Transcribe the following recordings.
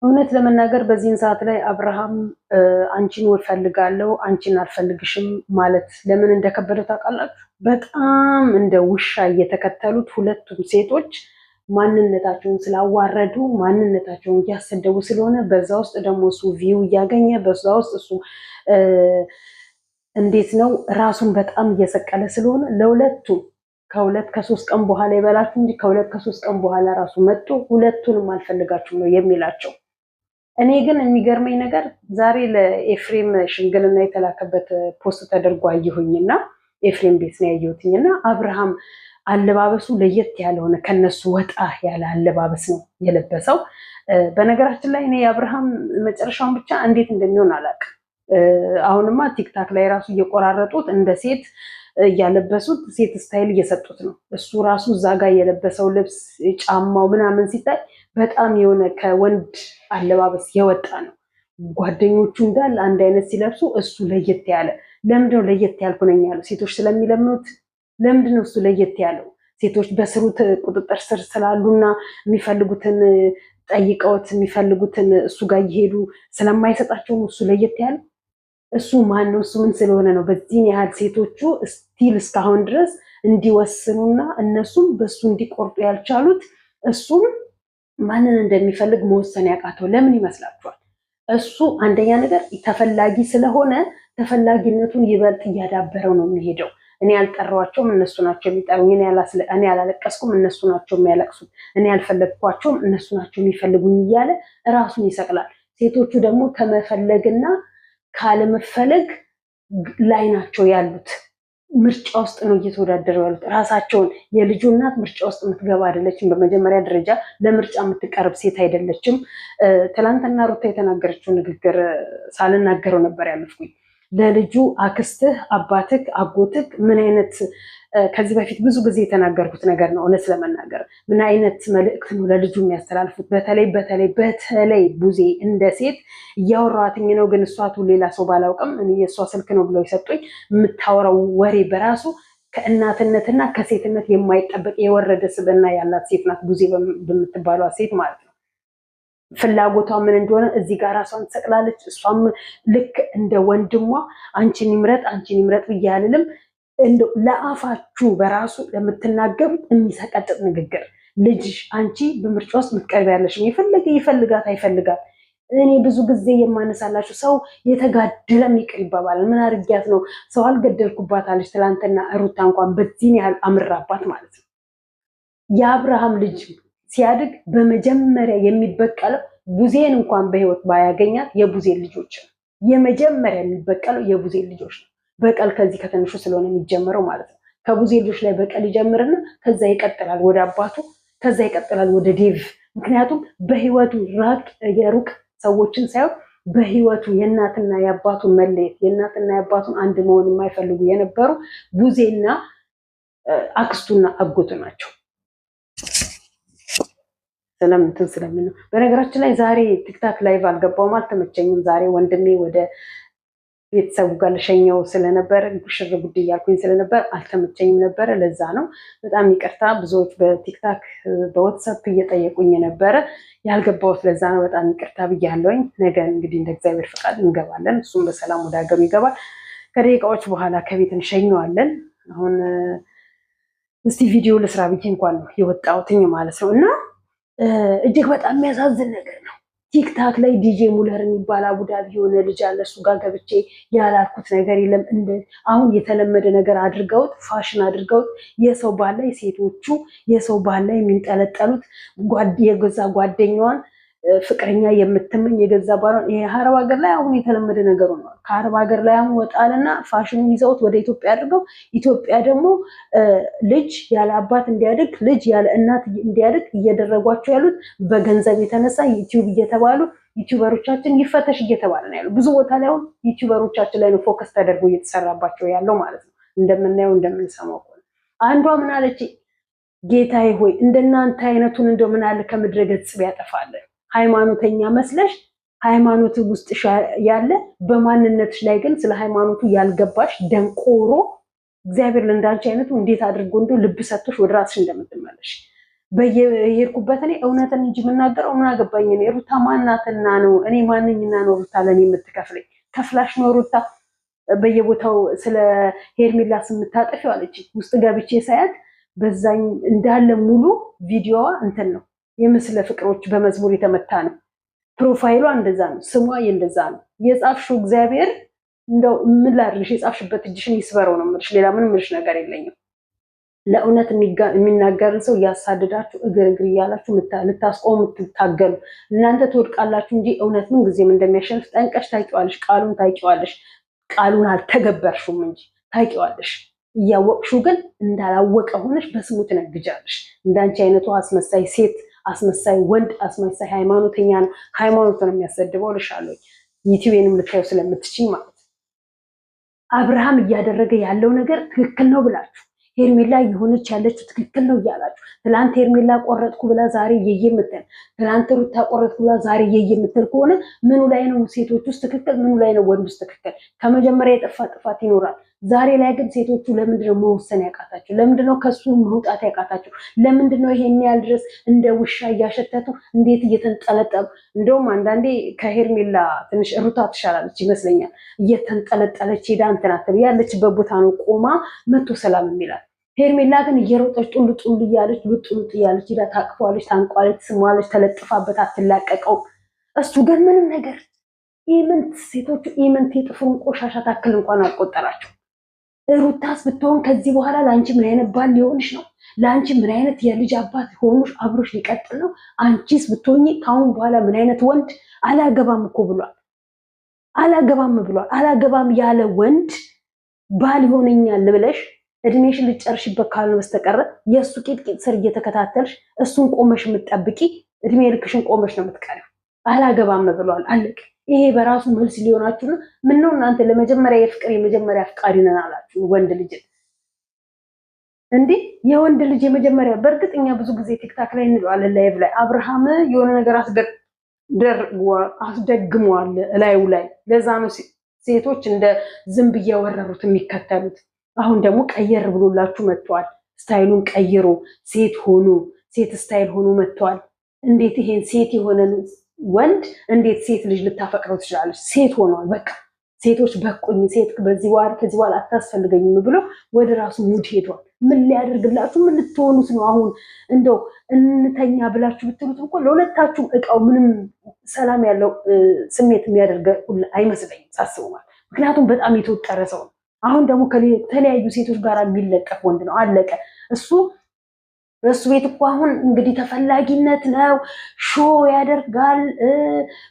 እውነት ለመናገር በዚህን ሰዓት ላይ አብርሃም አንቺን ወፈልጋለሁ አንቺን አልፈልግሽም ማለት ለምን እንደከበደ ታውቃላችሁ? በጣም እንደ ውሻ እየተከተሉት ሁለቱም ሴቶች ማንነታቸውን ስላዋረዱ ማንነታቸውን እያሰደቡ ስለሆነ በዛ ውስጥ ደግሞ እሱ ቪው እያገኘ በዛ ውስጥ እሱ እንዴት ነው ራሱን በጣም እየሰቀለ ስለሆነ ለሁለቱም ከሁለት ከሶስት ቀን በኋላ ይበላችሁ እንጂ ከሁለት ከሶስት ቀን በኋላ ራሱ መጥቶ ሁለቱንም አልፈልጋችሁም ነው የሚላቸው። እኔ ግን የሚገርመኝ ነገር ዛሬ ለኤፍሬም ሽምግልና የተላከበት ፖስት ተደርጎ አየሁኝና ኤፍሬም ቤት ነው ያየሁትኝና አብርሃም አለባበሱ ለየት ያለ ሆነ። ከነሱ ወጣ ያለ አለባበስ ነው የለበሰው። በነገራችን ላይ እኔ አብርሃም መጨረሻውን ብቻ እንዴት እንደሚሆን አላውቅም። አሁንማ ቲክታክ ላይ ራሱ እየቆራረጡት እንደ ሴት እያለበሱት ሴት ስታይል እየሰጡት ነው። እሱ ራሱ እዛ ጋር የለበሰው ልብስ ጫማው ምናምን ሲታይ በጣም የሆነ ከወንድ አለባበስ የወጣ ነው። ጓደኞቹ እንዳለ አንድ አይነት ሲለብሱ እሱ ለየት ያለ። ለምንድነው ለየት ያልኩ ነኝ ያለው? ሴቶች ስለሚለምኑት። ለምንድነው እሱ ለየት ያለው? ሴቶች በስሩት ቁጥጥር ስር ስላሉና የሚፈልጉትን ጠይቀውት የሚፈልጉትን እሱ ጋር እየሄዱ ስለማይሰጣቸው እሱ ለየት ያለ። እሱ ማን ነው? እሱ ምን ስለሆነ ነው በዚህን ያህል ሴቶቹ ስቲል እስካሁን ድረስ እንዲወስኑና እነሱም በሱ እንዲቆርጡ ያልቻሉት? እሱም ማንን እንደሚፈልግ መወሰን ያቃተው ለምን ይመስላችኋል? እሱ አንደኛ ነገር ተፈላጊ ስለሆነ ተፈላጊነቱን ይበልጥ እያዳበረው ነው የሚሄደው። እኔ ያልጠራዋቸውም እነሱ ናቸው የሚጠሩኝ፣ እኔ ያላለቀስኩም እነሱ ናቸው የሚያለቅሱት፣ እኔ ያልፈለግኳቸውም እነሱ ናቸው የሚፈልጉኝ እያለ ራሱን ይሰቅላል። ሴቶቹ ደግሞ ከመፈለግና ካለመፈለግ ላይ ናቸው ያሉት። ምርጫ ውስጥ ነው እየተወዳደሩ ያሉት ራሳቸውን። የልጁ እናት ምርጫ ውስጥ የምትገባ አይደለችም። በመጀመሪያ ደረጃ ለምርጫ የምትቀርብ ሴት አይደለችም። ትላንትና ሩታ የተናገረችው ንግግር ሳልናገረው ነበር ያለፍኩኝ። ለልጁ አክስትህ፣ አባትህ፣ አጎትህ ምን አይነት ከዚህ በፊት ብዙ ጊዜ የተናገርኩት ነገር ነው። እውነት ለመናገር ምን አይነት መልእክት ነው ለልጁ የሚያስተላልፉት? በተለይ ቡዜ እንደ ሴት እያወራትኝ ነው፣ ግን እሷቱ ሌላ ሰው ባላውቅም እኔ የእሷ ስልክ ነው ብለው የሰጡኝ። የምታወራው ወሬ በራሱ ከእናትነትና ከሴትነት የማይጠበቅ የወረደ ስብዕና ያላት ሴት ናት ቡዜ በምትባሏ ሴት ማለት ነው። ፍላጎቷ ምን እንደሆነ እዚህ ጋር ራሷን ትሰቅላለች። እሷም ልክ እንደ ወንድሟ አንቺን ይምረጥ ብዬ አልልም። ለአፋችሁ በራሱ ለምትናገሩት የሚሰቀጥጥ ንግግር። ልጅ አንቺ በምርጫ ውስጥ ምትቀርብ ያለሽ ይፈልጋት አይፈልጋት። እኔ ብዙ ጊዜ የማነሳላችሁ ሰው የተጋደለም ይቅር ይባባላል። ምን አድርጊያት ነው? ሰው አልገደልኩባት አለች ትላንትና ሩታ እንኳን በዚህን ያህል አምራባት ማለት ነው። የአብርሃም ልጅ ሲያድግ በመጀመሪያ የሚበቀለው ቡዜን እንኳን በህይወት ባያገኛት የቡዜን ልጆች ነው። የመጀመሪያ የሚበቀለው የቡዜን ልጆች ነው። በቀል ከዚህ ከትንሹ ስለሆነ የሚጀምረው ማለት ነው። ከቡዜ ልጆች ላይ በቀል ይጀምርና ከዛ ይቀጥላል ወደ አባቱ፣ ከዛ ይቀጥላል ወደ ዴቭ። ምክንያቱም በህይወቱ የሩቅ ሰዎችን ሳይሆን በህይወቱ የእናትና የአባቱን መለየት የእናትና የአባቱን አንድ መሆን የማይፈልጉ የነበሩ ቡዜና አክስቱና አጎቱ ናቸው። ስለምንትን ስለምን ነው። በነገራችን ላይ ዛሬ ቲክታክ ላይቭ አልገባውም፣ አልተመቸኝም። ዛሬ ወንድሜ ወደ ቤተሰቡ ጋር ልሸኘው ስለነበረ ሽር ጉድ እያልኩኝ ስለነበር አልተመቸኝም ነበረ። ለዛ ነው በጣም ይቅርታ። ብዙዎች በቲክታክ በዋትሳፕ እየጠየቁኝ ነበረ ያልገባሁት፣ ለዛ ነው በጣም ይቅርታ ብያለሁኝ። ነገ እንግዲህ እንደ እግዚአብሔር ፈቃድ እንገባለን። እሱም በሰላም ወደ ሀገሩ ይገባል። ከደቂቃዎች በኋላ ከቤት እንሸኘዋለን። አሁን እስቲ ቪዲዮ ልስራ ብዬ እንኳን ነው የወጣሁትኝ ማለት ነው። እና እጅግ በጣም የሚያሳዝን ነገር ነው። ቲክታክ ላይ ዲጄ ሙለር የሚባል አቡዳቢ የሆነ ልጅ አለ። እሱ ጋር ገብቼ ያላልኩት ነገር የለም። አሁን የተለመደ ነገር አድርገውት ፋሽን አድርገውት የሰው ባል ላይ ሴቶቹ የሰው ባል ላይ የሚንጠለጠሉት የገዛ ጓደኛዋን ፍቅረኛ የምትመኝ የገዛ ባሏን። ይሄ አረብ ሀገር ላይ አሁን የተለመደ ነገር ሆኗል። ከአረብ ሀገር ላይ አሁን ወጣልና ፋሽኑን ይዘውት ወደ ኢትዮጵያ አድርገው ኢትዮጵያ ደግሞ ልጅ ያለ አባት እንዲያድግ ልጅ ያለ እናት እንዲያድግ እየደረጓቸው ያሉት በገንዘብ የተነሳ ዩቲዩብ እየተባሉ ዩቲዩበሮቻችን ይፈተሽ እየተባለ ነው ያለው። ብዙ ቦታ ላይ አሁን ዩቲዩበሮቻችን ላይ ነው ፎከስ ተደርጎ እየተሰራባቸው ያለው ማለት ነው። እንደምናየው እንደምንሰማው አንዷ ምን አለች? ጌታዬ ሆይ እንደናንተ አይነቱን እንደው ምን አለ ከምድረ ገጽ ቢያጠፋለን። ሃይማኖተኛ መስለሽ ሃይማኖት ውስጥ ያለ በማንነትሽ ላይ ግን ስለ ሃይማኖቱ ያልገባሽ ደንቆሮ እግዚአብሔር ለእንዳንቺ አይነቱ እንዴት አድርጎ እንደው ልብ ሰጥቶሽ ወደ ራስሽ እንደምትመለሽ በየሄድኩበት እኔ እውነትን እንጂ የምናገረው ምን አገባኝ እኔ ሩታ ማናትና ነው እኔ ማንኝና ነው ሩታ ለኔ የምትከፍለኝ ከፍላሽ ነው ሩታ በየቦታው ስለ ሄርሜላ ስምታጠፊው አለች ውስጥ ገብቼ ሳያት በዛኝ እንዳለ ሙሉ ቪዲዮዋ እንትን ነው የምስለ ፍቅሮች በመዝሙር የተመታ ነው ፕሮፋይሏ እንደዛ ነው ስሟ እንደዛ ነው የጻፍሽው እግዚአብሔር እንደው ምን ላድርግሽ የጻፍሽበት እጅሽን ይስበረው ነው ምርሽ ሌላ ምን ምርሽ ነገር የለኝም ለእውነት የሚናገርን ሰው ያሳደዳችሁ እግር እያላችሁ ልታስቆሙ ትታገሉ እናንተ ትወድቃላችሁ እንጂ እውነት ምን ጊዜም እንደሚያሸንፍ ጠንቀሽ ታውቂዋለሽ ቃሉን ታውቂዋለሽ ቃሉን አልተገበርሽም እንጂ ታውቂዋለሽ እያወቅሽው ግን እንዳላወቀ ሆነሽ በስሙ ትነግጃለሽ እንዳንቺ አይነቱ አስመሳይ ሴት አስመሳይ ወንድ አስመሳይ ሃይማኖተኛ ነው ሃይማኖቱን የሚያሰድበው ልሻለሁ ዩቲዩብንም ልታዩ ስለምትችይ ማለት አብርሃም እያደረገ ያለው ነገር ትክክል ነው ብላችሁ ሄርሜላ የሆነች ያለችው ትክክል ነው እያላችሁ ትላንት ሄርሜላ ቆረጥኩ ብላ ዛሬ የየምትል ትላንት ሩታ ቆረጥኩ ብላ ዛሬ የየምትል ከሆነ ምኑ ላይ ነው ሴቶች ውስጥ ትክክል ምኑ ላይ ነው ወንድ ውስጥ ትክክል ከመጀመሪያ የጠፋ ጥፋት ይኖራል ዛሬ ላይ ግን ሴቶቹ ለምንድነው መወሰን ያቃታቸው ለምንድነው ከሱ መውጣት ያቃታቸው ለምንድነው ይሄን ያህል ድረስ እንደ ውሻ እያሸተቱ እንዴት እየተንጠለጠሉ እንደውም አንዳንዴ ከሄርሜላ ትንሽ ሩታ ትሻላለች ይመስለኛል እየተንጠለጠለች ሄዳ እንትን ያለችበት ቦታ ነው ቆማ መቶ ሰላም የሚላል ሄርሜላ ግን እየሮጠች ጡል ጡል እያለች ሉጥ እያለች ሄዳ ታቅፏለች ታንቋለች ስሟለች ተለጥፋበት አትላቀቀው እሱ ግን ምንም ነገር ኢምንት ሴቶቹ ኢምንት የጥፍሩን ቆሻሻ ታክል እንኳን አልቆጠራቸው ሩታስ ብትሆን ከዚህ በኋላ ላንቺ ምን አይነት ባል ሊሆንሽ ነው ላንቺ ምን አይነት የልጅ አባት ሆኖሽ አብሮሽ ሊቀጥል ነው አንቺስ ብትሆኚ ካሁን በኋላ ምን አይነት ወንድ አላገባም እኮ ብሏል አላገባም ያለ ወንድ ባል ይሆነኛል ብለሽ እድሜሽን ልጨርሽበት ካልሆነ በስተቀር የሱ ቂጥቂጥ ስር እየተከታተልሽ እሱን ቆመሽ የምትጠብቂ እድሜ ልክሽን ቆመሽ ነው የምትቀሪው አላገባም ብሏል አለቅ ይሄ በራሱ መልስ ሊሆናችሁ ነው ምን ነው እናንተ ለመጀመሪያ የፍቅር የመጀመሪያ አፍቃሪ ነን አላችሁ ወንድ ልጅ እንዴ የወንድ ልጅ የመጀመሪያ በርግጥኛ ብዙ ጊዜ ቲክታክ ላይ እንለዋለን ላይቭ ላይ አብርሃም የሆነ ነገር አስደግሟል ላይው ላይ ለዛ ነው ሴቶች እንደ ዝንብ እያወረሩት የሚከተሉት አሁን ደግሞ ቀየር ብሎላችሁ መጥቷል ስታይሉን ቀይሮ ሴት ስታይል ሆኖ መጥቷል እንዴት ይሄን ሴት የሆነ ወንድ እንዴት ሴት ልጅ ልታፈቅረው ትችላለች ሴት ሆኗል በቃ ሴቶች በቁኝ ሴት ከዚህ በኋላ አታስፈልገኝም ብሎ ወደ ራሱ ሙድ ሄዷል ምን ሊያደርግላችሁ ምን ልትሆኑት ነው አሁን እንደው እንተኛ ብላችሁ ብትሉት እንኳን ለሁለታችሁ እቃው ምንም ሰላም ያለው ስሜት የሚያደርግ አይመስለኝም ሳስበው ማለት ምክንያቱም በጣም የተወጠረ ሰው ነው አሁን ደግሞ ከተለያዩ ሴቶች ጋር የሚለቀፍ ወንድ ነው አለቀ እሱ ቤት እኮ አሁን እንግዲህ ተፈላጊነት ነው ሾ ያደርጋል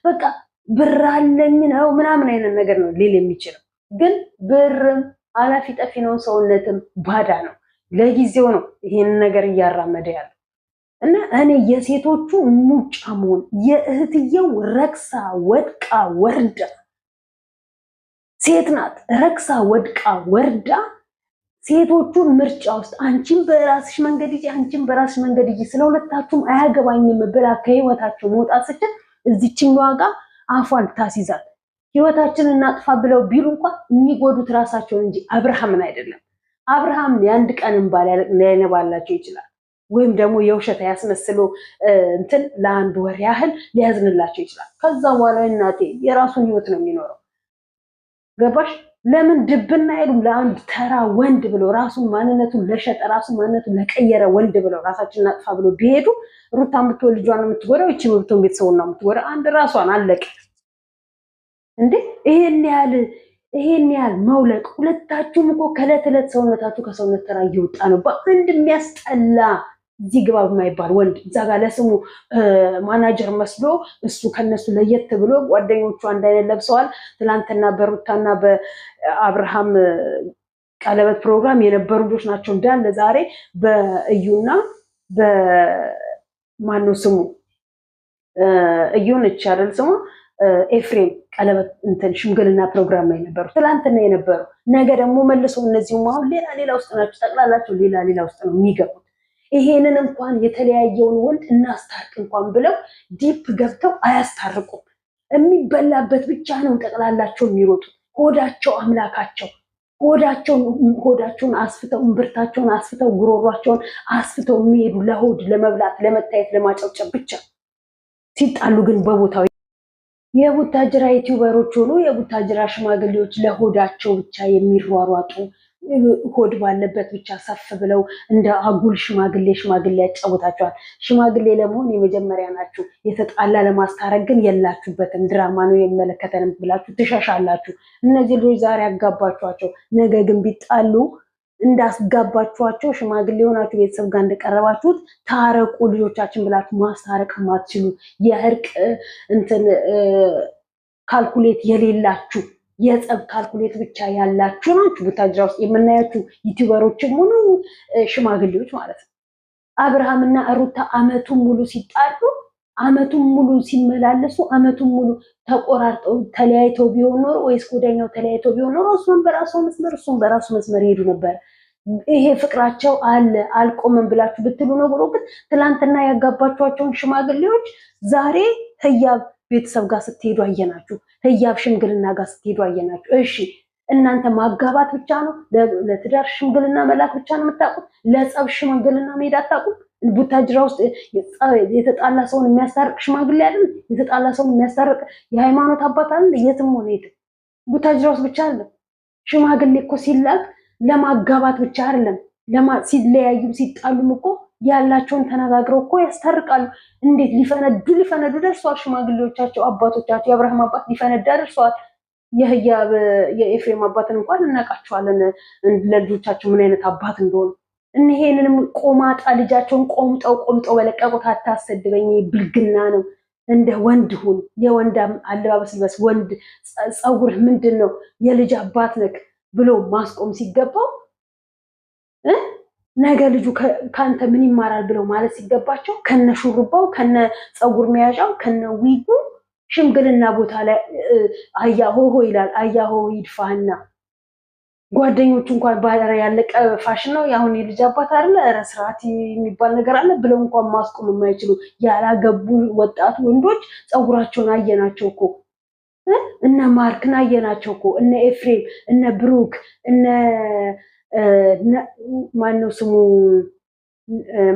በቃ ብር አለኝ ነው ምናምን አይነት ነገር ነው ሊል የሚችለው ግን ብርም አላፊ ጠፊ ነው ሰውነትም ባዳ ነው ለጊዜው ነው ይሄን ነገር እያራመደ ያለው እና እኔ የሴቶቹ ሙጫ መሆን የእህትየው ረክሳ ወድቃ ወርዳ ሴት ናት ረክሳ ወድቃ ወርዳ ሴቶቹን ምርጫ ውስጥ አንቺም በራስሽ መንገድ ይጂ አንቺም በራስሽ መንገድ ይጂ ስለሁለታችሁም አያገባኝም ብላ ከህይወታቸው መውጣት ስትል እዚህኛው ጋር አፏን ታሲዛል ህይወታችንን እናጥፋ ብለው ቢሉ እንኳን የሚጎዱት ራሳቸውን እንጂ አብርሃምን አይደለም አብርሃም የአንድ ቀንም ባል ሊያነባላቸው ይችላል ወይም ደግሞ የውሸት ያስመስሎ እንትን ለአንድ ወር ያህል ሊያዝንላቸው ይችላል ከዛ በኋላ እናቴ የራሱን ህይወት ነው የሚኖረው ገባሽ ለምን ድብና አይሉም ለአንድ ተራ ወንድ ብሎ ራሱን ማንነቱን ለሸጠ ራሱን ማንነቱን ለቀየረ ወንድ ብሎ ራሳችንን አጥፋ ብሎ ቢሄዱ ሩታን ብትወል ልጇን የምትጎዳው እቺ ብትሆን ቤተሰቡን ነው የምትጎዳው አንድ ራሷን አለቀ እንዴ ይሄን ያህል መውለቅ ሁለታችሁም እኮ ከዕለት ዕለት ሰውነታችሁ ከሰውነት ተራ እየወጣ ነው በአንድ የሚያስጠላ እዚህ ግባ የማይባል ወንድ እዛ ጋር ለስሙ ማናጀር መስሎ እሱ ከነሱ ለየት ብሎ ጓደኞቹ አንድ አይነት ለብሰዋል ትላንትና በሩታና በአብርሃም ቀለበት ፕሮግራም የነበሩ ልጆች ናቸው እንዳለ ዛሬ በእዩና በማነው ስሙ እዩን ይቻላል ስሙ ኤፍሬም ቀለበት እንትን ሽምግልና ፕሮግራም ላይ ነበሩ ትላንትና የነበሩ ነገ ደግሞ መልሶ እነዚህም አሁን ሌላ ውስጥ ናቸው ጠቅላላቸው ሌላ ውስጥ ነው የሚገቡት ይሄንን እንኳን የተለያየውን ወንድ እናስታርቅ እንኳን ብለው ዲፕ ገብተው አያስታርቁም የሚበላበት ብቻ ነው ጠቅላላቸው የሚሮጡት ሆዳቸው አምላካቸው ሆዳቸውን አስፍተው እምብርታቸውን አስፍተው ጉሮሯቸውን አስፍተው የሚሄዱ ለሆድ ለመብላት ለመታየት ለማጨብጨብ ብቻ ሲጣሉ ግን በቦታው የቡታጅራ ዩቲዩበሮች ሆኑ የቡታጅራ ሽማግሌዎች ለሆዳቸው ብቻ የሚሯሯጡ ሆድ ባለበት ብቻ ሰፍ ብለው እንደ አጉል ሽማግሌ ያጫውታቸዋል። ሽማግሌ ለመሆን የመጀመሪያ ናችሁ። የተጣላ ለማስታረቅ ግን የላችሁበትም። ድራማ ነው የሚመለከተንም ብላችሁ ትሸሻላችሁ። እነዚህ ልጆች ዛሬ ያጋባችኋቸው፣ ነገ ግን ቢጣሉ እንዳስጋባችኋቸው ሽማግሌ ሆናችሁ ቤተሰብ ጋር እንደቀረባችሁት ታረቁ ልጆቻችን ብላችሁ ማስታረቅ ማትችሉ የእርቅ እንትን ካልኩሌት የሌላችሁ የጸብ ካልኩሌት ብቻ ያላችሁ ናችሁ። ቡታጅራ ውስጥ የምናያችሁ ዩቲዩበሮችም ሆኑ ሽማግሌዎች ማለት ነው። አብርሃምና ሩታ አመቱን ሙሉ ሲጣሉ፣ አመቱን ሙሉ ሲመላለሱ፣ አመቱን ሙሉ ተቆራርጠው ተለያይተው ቢሆን ኖሮ ወይስ ጎዳኛው ተለያይተው ቢሆን ኖሮ እሱም በራሱ መስመር እሱም በራሱ መስመር ይሄዱ ነበር። ይሄ ፍቅራቸው አለ አልቆመም ብላችሁ ብትሉ ነው ብሎ ግን ትላንትና ያጋባችኋቸውን ሽማግሌዎች ዛሬ ህያብ ቤተሰብ ጋር ስትሄዱ አየናችሁ። ህያብ ሽምግልና ጋር ስትሄዱ አየናችሁ። እሺ እናንተ ማጋባት ብቻ ነው ለትዳር ሽምግልና መላክ ብቻ ነው የምታውቁት? ለጸብ ሽምግልና መሄድ አታውቁም? ቡታጅራ ውስጥ የተጣላ ሰውን የሚያስታርቅ ሽማግሌ አይደል? የተጣላ ሰውን የሚያስታርቅ የሃይማኖት አባት አይደል? የትም ሆነ የት ቡታጅራ ውስጥ ብቻ አይደለም። ሽማግሌ እኮ ሲላክ ለማጋባት ብቻ አይደለም፣ ሲለያዩም ሲጣሉም እኮ ያላቸውን ተነጋግረው እኮ ያስታርቃሉ። እንዴት ሊፈነዱ ደርሰዋል። ሽማግሌዎቻቸው አባቶቻቸው የአብርሃም አባት ሊፈነዳ ደርሰዋል። የህያብ የኤፍሬም አባትን እንኳን እናውቃቸዋለን ለልጆቻቸው ምን አይነት አባት እንደሆኑ። እኒሄንንም ቆማጣ ልጃቸውን ቆምጠው በለቀቁት አታሰድበኝ፣ ብልግና ነው። እንደ ወንድ ሁን፣ የወንድ አለባበስ ልበስ፣ ወንድ ፀጉርህ ምንድን ነው፣ የልጅ አባት ነክ ብሎ ማስቆም ሲገባው ነገ ልጁ ካንተ ምን ይማራል ብለው ማለት ሲገባቸው ከነ ሹሩባው ከነ ፀጉር መያዣው ከነ ዊጉ ሽምግልና ቦታ ላይ አያሆሆ ይላል። አያሆ ይድፋና ጓደኞቹ እንኳን ባለ ያለቀ ፋሽን ነው ያሁን የልጅ አባት አይደለ ረስራት የሚባል ነገር አለ ብለው እንኳን ማስቆም የማይችሉ ያላገቡ ወጣት ወንዶች ፀጉራቸውን አየናቸው እኮ። እነ ማርክን አየናቸው እኮ፣ እነ ኤፍሬም፣ እነ ብሩክ፣ እነ ማነው ስሙ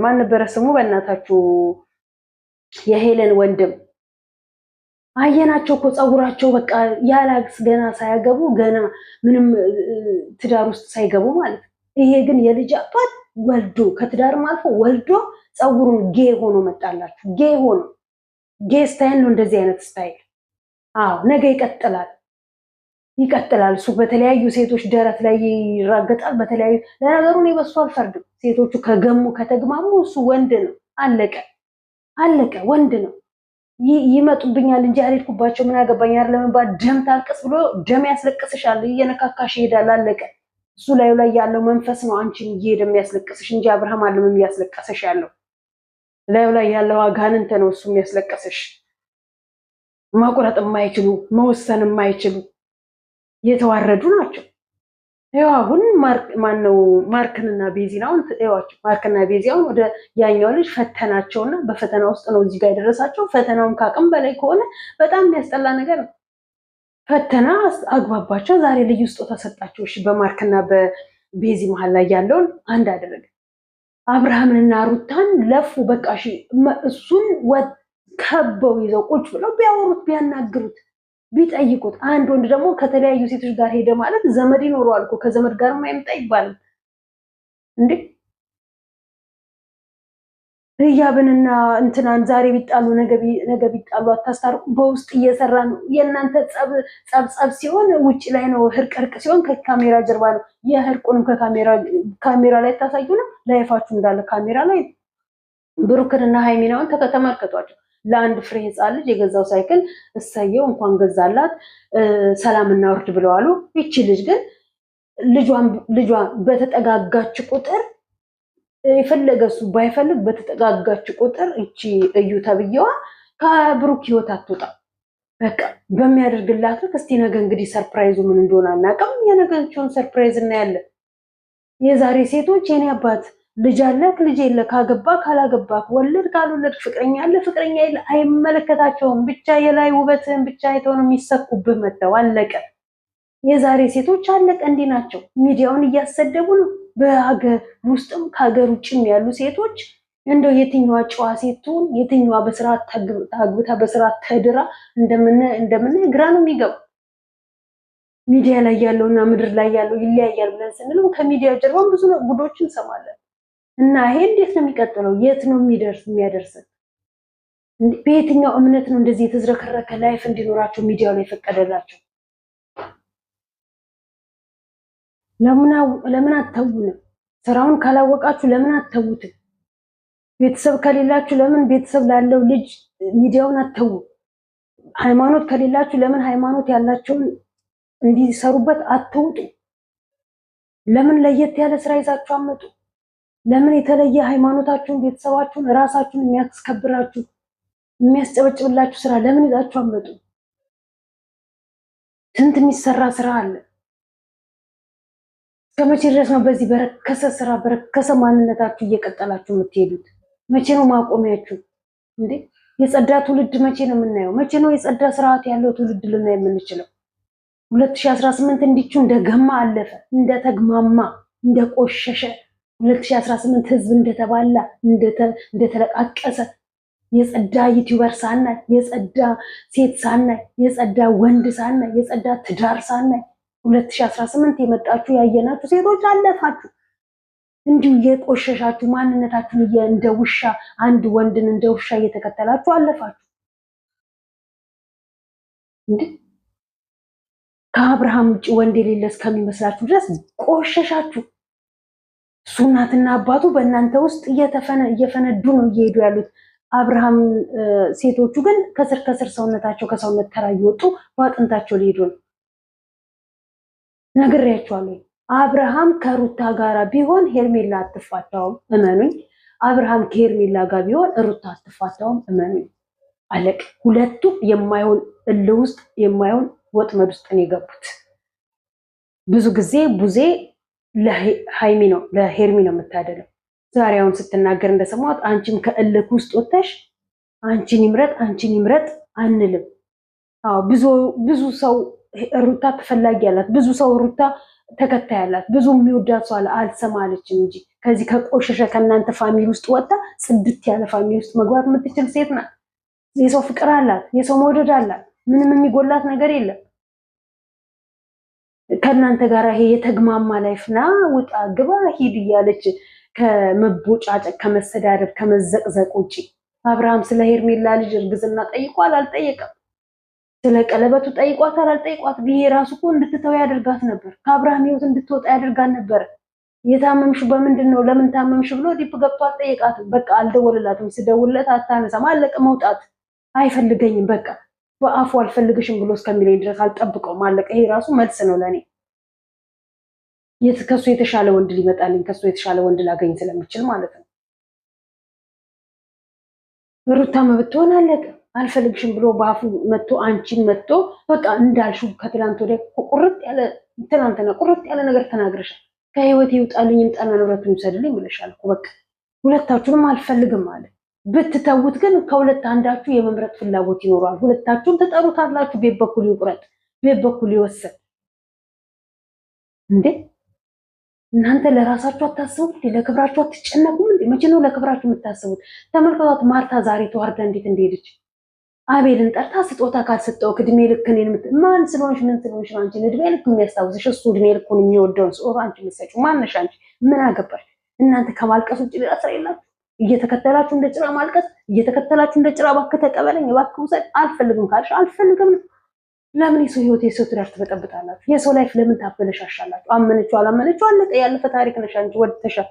ማን ነበረ ስሙ በእናታችሁ የሄለን ወንድም አየናቸው እኮ ፀጉራቸው በቃ ያላግስ ገና ሳያገቡ ገና ምንም ትዳር ውስጥ ሳይገቡ ማለት ነው። ይሄ ግን የልጅ አባት ወልዶ ከትዳርም አልፎ ወልዶ ፀጉሩን ጌ ሆኖ መጣላችሁ። ጌ ስታይል ነው እንደዚህ አይነት ስታይል። አዎ ነገ ይቀጥላል። እሱ በተለያዩ ሴቶች ደረት ላይ ይራገጣል። በተለያዩ ለነገሩ እኔ በሱ አልፈርድም። ሴቶቹ ከተግማሙ እሱ ወንድ ነው፣ አለቀ ወንድ ነው። ይመጡብኛል እንጂ አልሄድኩባቸው ምን አገባኝ አይደለም ባል ደም ታልቅስ ብሎ ደም ያስለቅስሻል፣ እየነካካሽ ይሄዳል። አለቀ። እሱ ላይ ያለው መንፈስ ነው አንቺን እየሄደ የሚያስለቅስሽ እንጂ አብርሃም አለም የሚያስለቅስሽ ያለው ላይ ያለው አጋንንት ነው እሱ የሚያስለቅስሽ። ማቁረጥ የማይችሉ መወሰን የማይችሉ የተዋረዱ ናቸው። ያው አሁን ማርክንና ቤዚናውን ተጠዋቸው። ማርክና ቤዚያውን ወደ ያኛው ልጅ ፈተናቸውና በፈተና ውስጥ ነው እዚህ ጋር የደረሳቸው። ፈተናውን ካቅም በላይ ከሆነ በጣም የሚያስጠላ ነገር ነው። ፈተና አግባባቸው። ዛሬ ልዩ ስጦታ ሰጣቸው። እሺ በማርክና በቤዚ መሀል ላይ ያለውን አንድ አደረገ። አብርሃምንና ሩታን ለፉ። በቃ እሺ እሱን ከበው ይዘው ቁጭ ብለው ቢያወሩት ቢያናግሩት ቢጠይቁት። አንድ ወንድ ደግሞ ከተለያዩ ሴቶች ጋር ሄደ ማለት ዘመድ ይኖረዋል እኮ ከዘመድ ጋር ማይመጣ ይባላል እንዴ? ህያብንና እንትናን ዛሬ ቢጣሉ ነገ ቢጣሉ አታስታርቁ። በውስጥ እየሰራ ነው። የእናንተ ጸብ ሲሆን ውጭ ላይ ነው። እርቅ ሲሆን ከካሜራ ጀርባ ነው። የእርቁንም ካሜራ ላይ ታሳዩ ነው። ላይፋችሁ እንዳለ ካሜራ ላይ። ብሩክንና ሃይሚናውን ተመልከቷቸው። ለአንድ ፍሬ ህፃን ልጅ የገዛው ሳይክል እሰየው እንኳን ገዛላት ሰላም እናወርድ ብለዋሉ። ይቺ ልጅ ግን ልጇ በተጠጋጋች ቁጥር የፈለገሱ ባይፈልግ በተጠጋጋች ቁጥር እቺ እዩ ተብየዋ ከብሩክ ህይወት አትወጣም። በቃ በሚያደርግላት እስቲ ነገ እንግዲህ ሰርፕራይዙ ምን እንደሆነ አናውቅም። የነገችውን ሰርፕራይዝ እናያለን። የዛሬ ሴቶች የኔ አባት ልጅ አለክ ልጅ የለክ፣ ካገባ ካላገባክ፣ ወለድ ካልወለድ፣ ፍቅረኛ አለ ፍቅረኛ የለ አይመለከታቸውም። ብቻ የላይ ውበትህን ብቻ አይተው ነው የሚሰኩብህ መተው። አለቀ። የዛሬ ሴቶች አለቀ እንዲህ ናቸው። ሚዲያውን እያሰደቡ ነው። በሀገር ውስጥም ከሀገር ውጭም ያሉ ሴቶች እንደው የትኛዋ ጨዋ ሴት ትሁን፣ የትኛዋ በስርዓት ታግብታ በስርዓት ተድራ እንደምናይ ግራ ነው የሚገባ። ሚዲያ ላይ ያለውና ምድር ላይ ያለው ይለያያል ብለን ስንልም ከሚዲያ ጀርባም ብዙ ጉዶች እንሰማለን። እና ይሄ እንዴት ነው የሚቀጥለው? የት ነው የሚያደርሰን? በየትኛው እምነት ነው እንደዚህ የተዝረከረከ ላይፍ እንዲኖራቸው ሚዲያው ላይ ፈቀደላቸው? ለምን አተውንም? ስራውን ካላወቃችሁ ለምን አተውትም? ቤተሰብ ከሌላችሁ ለምን ቤተሰብ ላለው ልጅ ሚዲያውን አተው? ሃይማኖት ከሌላችሁ ለምን ሃይማኖት ያላቸውን እንዲሰሩበት አትውጡ? ለምን ለየት ያለ ስራ ይዛችሁ አመጡ? ለምን የተለየ ሃይማኖታችሁን፣ ቤተሰባችሁን፣ ራሳችሁን የሚያስከብራችሁ የሚያስጨበጭብላችሁ ስራ ለምን ይዛችሁ አመጡ? ስንት የሚሰራ ስራ አለ። እስከመቼ ድረስ ነው በዚህ በረከሰ ስራ በረከሰ ማንነታችሁ እየቀጠላችሁ የምትሄዱት? መቼ ነው ማቆሚያችሁ እንዴ? የጸዳ ትውልድ መቼ ነው የምናየው? መቼ ነው የጸዳ ስርዓት ያለው ትውልድ ልናይ የምንችለው? 2018 እንዲቹ እንደገማ አለፈ፣ እንደተግማማ፣ እንደቆሸሸ 2018 ህዝብ እንደተባላ እንደተለቃቀሰ የጸዳ ዩቲዩበር ሳናይ፣ የጸዳ ሴት ሳናይ፣ የጸዳ ወንድ ሳናይ፣ የጸዳ ትዳር ሳናይ 2018 የመጣችሁ ያየናችሁ ሴቶች አለፋችሁ። እንዲሁ የቆሸሻችሁ ማንነታችሁን እንደ ውሻ አንድ ወንድን እንደ ውሻ እየተከተላችሁ አለፋችሁ እንዴ! ከአብርሃም ውጭ ወንድ የሌለ እስከሚመስላችሁ ድረስ ቆሸሻችሁ። እሱ እናትና አባቱ በእናንተ ውስጥ እየፈነዱ ነው እየሄዱ ያሉት። አብርሃም ሴቶቹ ግን ከስር ከስር ሰውነታቸው ከሰውነት ተራ እየወጡ በአጥንታቸው ሊሄዱ ነው። ነግሬያችኋለሁ። አብርሃም ከሩታ ጋራ ቢሆን ሄርሜላ አትፋታውም፣ እመኑኝ። አብርሃም ከሄርሜላ ጋር ቢሆን ሩታ አትፋታውም፣ እመኑኝ። አለቅ ሁለቱም የማይሆን እልህ ውስጥ የማይሆን ወጥመድ ውስጥ ነው የገቡት። ብዙ ጊዜ ቡዜ ለሃይሚ ነው ለሄርሚ ነው የምታደለው። ዛሬ አሁን ስትናገር እንደሰማሁት አንቺም ከእልህ ውስጥ ወጥተሽ አንቺን ይምረጥ አንልም። አዎ ብዙ ሰው ሩታ ተፈላጊ ያላት፣ ብዙ ሰው ሩታ ተከታይ ያላት፣ ብዙ የሚወዳት ሰው አልሰማለችም እንጂ ከዚህ ከቆሸሸ ከእናንተ ፋሚሊ ውስጥ ወጣ ጽድት ያለ ፋሚሊ ውስጥ መግባት የምትችል ሴት ናት። የሰው ፍቅር አላት፣ የሰው መውደድ አላት። ምንም የሚጎላት ነገር የለም። ከእናንተ ጋር ይሄ የተግማማ ላይፍና ውጣ ግባ ሂድ እያለች ከመቦጫጨቅ ከመሰዳደብ ከመዘቅዘቅ ውጪ አብርሃም ስለ ሄርሜላ ልጅ እርግዝና ጠይቋል አልጠየቀም? ስለ ቀለበቱ ጠይቋታል አልጠይቋትም? ይሄ ራሱ እኮ እንድትተው ያደርጋት ነበር። ከአብርሃም ህይወት እንድትወጣ ያደርጋት ነበር። የታመምሽ በምንድን ነው ለምን ታመምሽ ብሎ ዲፕ ገብቶ አልጠየቃትም። በቃ አልደወለላትም። ስደውልለት አታነሳም። አለቀ። መውጣት አይፈልገኝም በቃ በአፉ አልፈልግሽም ብሎ እስከሚለኝ ድረስ አልጠብቀውም። አለቀ። ይሄ ራሱ መልስ ነው ለኔ። ከሱ የተሻለ ወንድ ሊመጣልኝ ከሱ የተሻለ ወንድ ላገኝ ስለምችል ማለት ነው። ሩታ መብት ትሆን አለቀ። አልፈልግሽም ብሎ በአፉ መጥቶ አንቺን መጥቶ በቃ እንዳልሽው ከትላንት ወዲያ ቁርጥ ያለ ትናንትና ቁርጥ ያለ ነገር ተናግረሻል። ከህይወት ይውጣልኝ ይምጣና ንብረቱን ይውሰድልኝ ብለሻል እኮ በቃ ሁለታችሁንም አልፈልግም ማለት ብትተውት ግን ከሁለት አንዳችሁ የመምረጥ ፍላጎት ይኖራል። ሁለታችሁም ተጠሩታላችሁ። ቤት በኩል ይቁረጥ፣ ቤት በኩል ይወሰድ። እንዴ እናንተ ለራሳችሁ አታስቡም እንዴ? ለክብራችሁ አትጨነቁም እንዴ? መቼ ነው ለክብራችሁ የምታስቡት? ተመልከቷት ማርታ ዛሬ ተዋርዳ እንዴት እንደሄደች። አቤልን ጠርታ ስጦታ ካልሰጠው እድሜ ልክ እኔን ማን ስለሆንሽ ምን ስለሆንሽ ነው አንቺን እድሜ ልክ የሚያስታውስሽ? እሱ እድሜ ልኩን የሚወደውን ስጦታ አንቺ የምትሰጪው ማነሽ አንቺ? ምን አገባሽ? እናንተ ከማልቀስ ውጭ ሌላ ስራ የላችሁ። እየተከተላችሁ እንደ ጭራ ማልቀስ፣ እየተከተላችሁ እንደ ጭራ እባክህ ተቀበለኝ፣ እባክህ ውሰድ። አልፈልግም ካልሽ አልፈልግም ነው። ለምን የሰው ህይወት የሰው ትዳር ትበጠብጣላችሁ? የሰው ላይፍ ለምን ታበለሻሻላችሁ? አመነችው አላመነችው አለቀ። ያለፈ ታሪክ ነሽ አንቺ። ወድተሻል።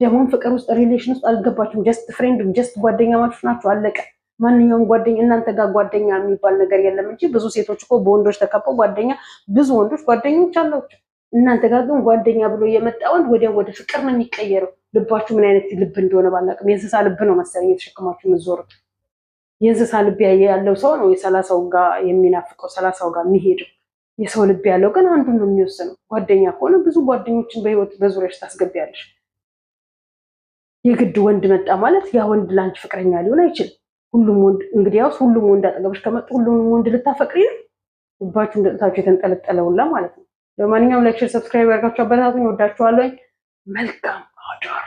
ደግሞ ፍቅር ውስጥ ሪሌሽን ውስጥ አልገባችሁም። ጀስት ፍሬንድ ጀስት ጓደኛ ማቾች ናችሁ። አለቀ። ማንኛውም ጓደኛ እናንተ ጋር ጓደኛ የሚባል ነገር የለም እንጂ ብዙ ሴቶች እኮ በወንዶች ተከበው ጓደኛ ብዙ ወንዶች ጓደኞች አላቸው። እናንተ ጋር ግን ጓደኛ ብሎ የመጣ ወንድ ወዲያ ወደ ፍቅር ነው የሚቀየረው። ልባችሁ ምን አይነት ልብ እንደሆነ ባላቅም የእንስሳ ልብ ነው መሰለኝ የተሸከማችሁ የምትዞሩት። የእንስሳ ልብ ያለው ሰው ነው የ30 ጋር የሚናፍቀው 30 ጋር የሚሄደው። የሰው ልብ ያለው ግን አንዱን ነው የሚወስነው። ጓደኛ ከሆነ ብዙ ጓደኞችን በህይወት በዙሪያሽ ታስገቢያለሽ። የግድ ወንድ መጣ ማለት ያ ወንድ ላንቺ ፍቅረኛ ሊሆን አይችልም። ሁሉም ወንድ እንግዲያውስ ሁሉም ወንድ አጠገብሽ ከመጡ ሁሉም ወንድ ልታፈቅሪ ነው? ልባችሁ እንደጣታችሁ የተንጠለጠለውላ ማለት ነው። ለማንኛውም ላይክ፣ ሼር፣ ሰብስክራይብ ያርጋችሁ አበረታቱኝ። ወዳችኋለሁ። መልካም አዳር